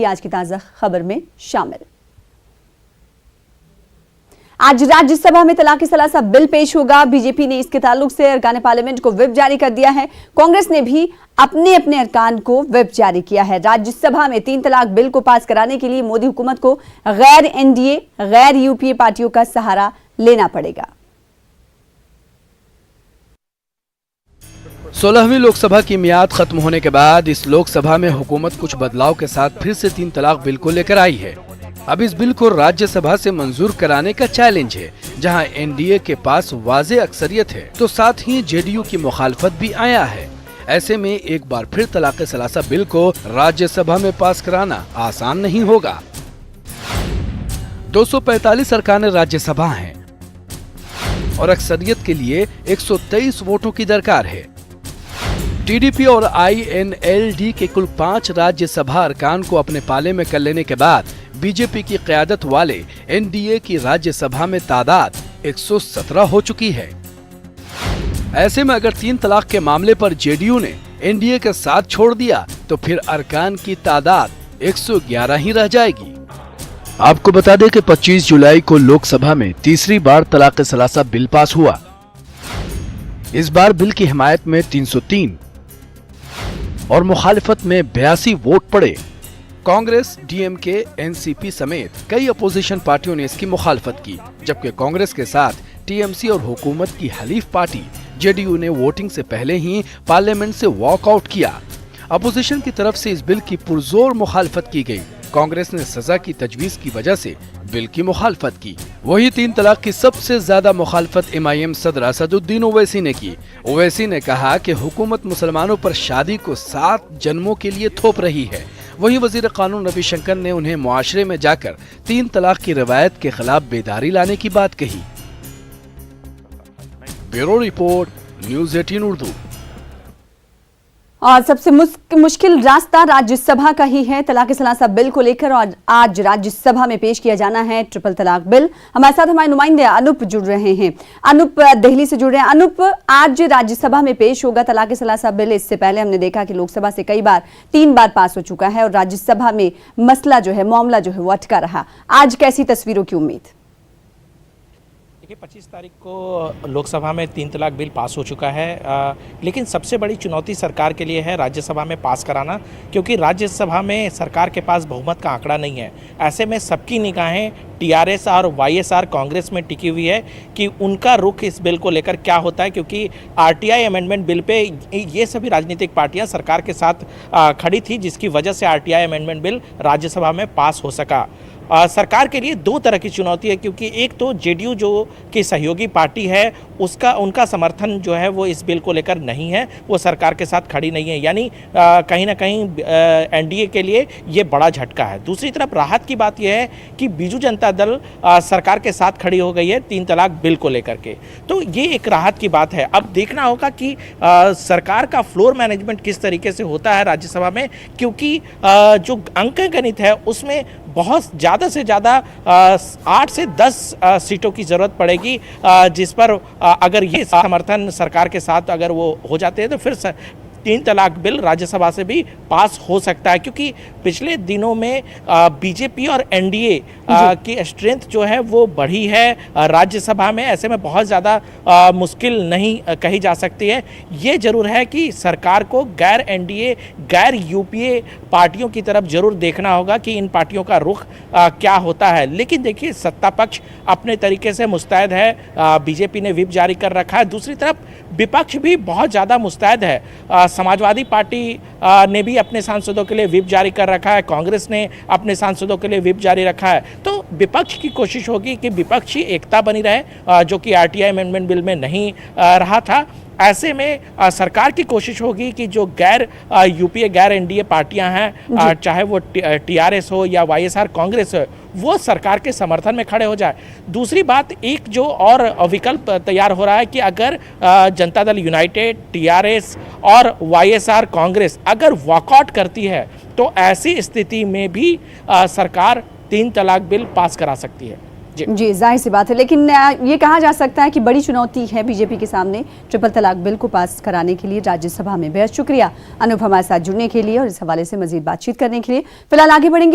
आज की ताजा खबर में शामिल। आज राज्यसभा में तलाक सलासा बिल पेश होगा। बीजेपी ने इसके ताल्लुक से अरकान पार्लियामेंट को व्हिप जारी कर दिया है। कांग्रेस ने भी अपने अरकान को व्हिप जारी किया है। राज्यसभा में 3 तलाक बिल को पास कराने के लिए मोदी हुकूमत को गैर एनडीए, गैर यूपीए पार्टियों का सहारा लेना पड़ेगा। 16वीं लोकसभा की मियाद खत्म होने के बाद इस लोकसभा में हुकूमत कुछ बदलाव के साथ फिर से 3 तलाक बिल को लेकर आई है। अब इस बिल को राज्यसभा से मंजूर कराने का चैलेंज है, जहां एनडीए के पास वाज़े अक्सरियत है तो साथ ही जेडीयू की मुखालफत भी आया है। ऐसे में एक बार फिर तलाक सलासा बिल को राज्यसभा में पास कराना आसान नहीं होगा। 245 अरकान राज्यसभा हैं और अक्सरियत के लिए 123 वोटों की दरकार है। टीडीपी और आईएनएलडी के कुल 5 राज्यसभा अरकान को अपने पाले में कर लेने के बाद बीजेपी की क़यादत वाले एनडीए की राज्यसभा में तादाद 117 हो चुकी है। ऐसे में अगर 3 तलाक के मामले पर जेडीयू ने एनडीए का साथ छोड़ दिया तो फिर अरकान की तादाद 111 ही रह जाएगी। आपको बता दें कि 25 जुलाई को लोकसभा में तीसरी बार तलाक सलासा बिल पास हुआ। इस बार बिल की हिमायत में 303 और मुखालिफत में 82 वोट पड़े। कांग्रेस, डीएमके, एनसीपी समेत कई अपोजिशन पार्टियों ने इसकी मुखालफत की, जबकि कांग्रेस के साथ टीएमसी और हुकूमत की हलीफ पार्टी जेडीयू ने वोटिंग से पहले ही पार्लियामेंट से वॉकआउट किया। अपोजिशन की तरफ से इस बिल की पुरजोर मुखालफत की गई। कांग्रेस ने सजा की तजवीज की वजह से बिल की मुखालफत की। वही 3 तलाक की सबसे ज्यादा मुखालफत एमआईएम सदर असदुद्दीन ओवैसी ने की। ओवैसी ने कहा कि हुकूमत मुसलमानों पर शादी को 7 जन्मों के लिए थोप रही है। वही वजीर कानून रविशंकर ने उन्हें मुआशरे में जाकर 3 तलाक की रवायत के खिलाफ बेदारी लाने की बात कही। Bureau report, news 18 Urdu. और सबसे मुश्किल रास्ता राज्यसभा का ही है तलाक सलासा बिल को लेकर, और आज राज्यसभा में पेश किया जाना है ट्रिपल तलाक बिल। हमारे साथ हमारे नुमाइंदे अनूप जुड़ रहे हैं। अनूप दिल्ली से जुड़ रहे हैं। अनूप, आज राज्यसभा में पेश होगा तलाक सलासा बिल। इससे पहले हमने देखा कि लोकसभा से 3 बार पास हो चुका है और राज्यसभा में मसला जो है, मामला जो है वो अटका रहा। आज कैसी तस्वीरों की उम्मीद? 25 तारीख को लोकसभा में 3 तलाक बिल पास हो चुका है, लेकिन सबसे बड़ी चुनौती सरकार के लिए है राज्यसभा में पास कराना, क्योंकि राज्यसभा में सरकार के पास बहुमत का आंकड़ा नहीं है। ऐसे में सबकी निगाहें टीआरएस और वाईएसआर कांग्रेस में टिकी हुई है कि उनका रुख इस बिल को लेकर क्या होता है, क्योंकि आरटीआई अमेंडमेंट बिल पे ये सभी राजनीतिक पार्टियां सरकार के साथ खड़ी थी, जिसकी वजह से आरटीआई अमेंडमेंट बिल राज्यसभा में पास हो सका। सरकार के लिए 2 तरह की चुनौती है, क्योंकि एक तो जेडीयू जो कि सहयोगी पार्टी है उनका समर्थन जो है वो इस बिल को लेकर नहीं है, वो सरकार के साथ खड़ी नहीं है, यानी कहीं ना कहीं एनडीए के लिए ये बड़ा झटका है। दूसरी तरफ राहत की बात यह है कि बीजू जनता दल सरकार के साथ खड़ी हो गई है 3 तलाक बिल को लेकर के, तो ये एक राहत की बात है। अब देखना होगा कि सरकार का फ्लोर मैनेजमेंट किस तरीके से होता है राज्यसभा में, क्योंकि जो अंक गणित है उसमें बहुत ज़्यादा से ज़्यादा 8 से 10 सीटों की ज़रूरत पड़ेगी, जिस पर अगर ये समर्थन सरकार के साथ अगर वो हो जाते हैं तो फिर 3 तलाक बिल राज्यसभा से भी पास हो सकता है, क्योंकि पिछले दिनों में बीजेपी और एनडीए की स्ट्रेंथ जो है वो बढ़ी है राज्यसभा में। ऐसे में बहुत ज़्यादा मुश्किल नहीं कही जा सकती है। ये जरूर है कि सरकार को गैर एनडीए, गैर यूपीए पार्टियों की तरफ जरूर देखना होगा कि इन पार्टियों का रुख क्या होता है। लेकिन देखिए, सत्ता पक्ष अपने तरीके से मुस्तैद है, बीजेपी ने व्हिप जारी कर रखा है। दूसरी तरफ विपक्ष भी बहुत ज़्यादा मुस्तैद है। समाजवादी पार्टी ने भी अपने सांसदों के लिए व्हिप जारी कर रखा है, कांग्रेस ने अपने सांसदों के लिए व्हिप जारी रखा है। तो विपक्ष की कोशिश होगी कि विपक्षी एकता बनी रहे, जो कि आरटीआई अमेंडमेंट बिल में नहीं रहा था। ऐसे में सरकार की कोशिश होगी कि जो गैर यूपीए, गैर एनडीए पार्टियां हैं, चाहे वो टीआरएस हो या वाईएसआर कांग्रेस हो, वो सरकार के समर्थन में खड़े हो जाए। दूसरी बात, एक जो और विकल्प तैयार हो रहा है कि अगर जनता दल यूनाइटेड, टीआरएस और वाईएसआर कांग्रेस अगर वॉकआउट करती है तो ऐसी स्थिति में भी सरकार 3 तलाक बिल पास करा सकती है। जी, जाहिर सी बात है, लेकिन ये कहा जा सकता है कि बड़ी चुनौती है बीजेपी के सामने ट्रिपल तलाक बिल को पास कराने के लिए राज्यसभा में। बेहद शुक्रिया अनूप हमारे साथ जुड़ने के लिए और इस हवाले से मजीद बातचीत करने के लिए। फिलहाल आगे बढ़ेंगे।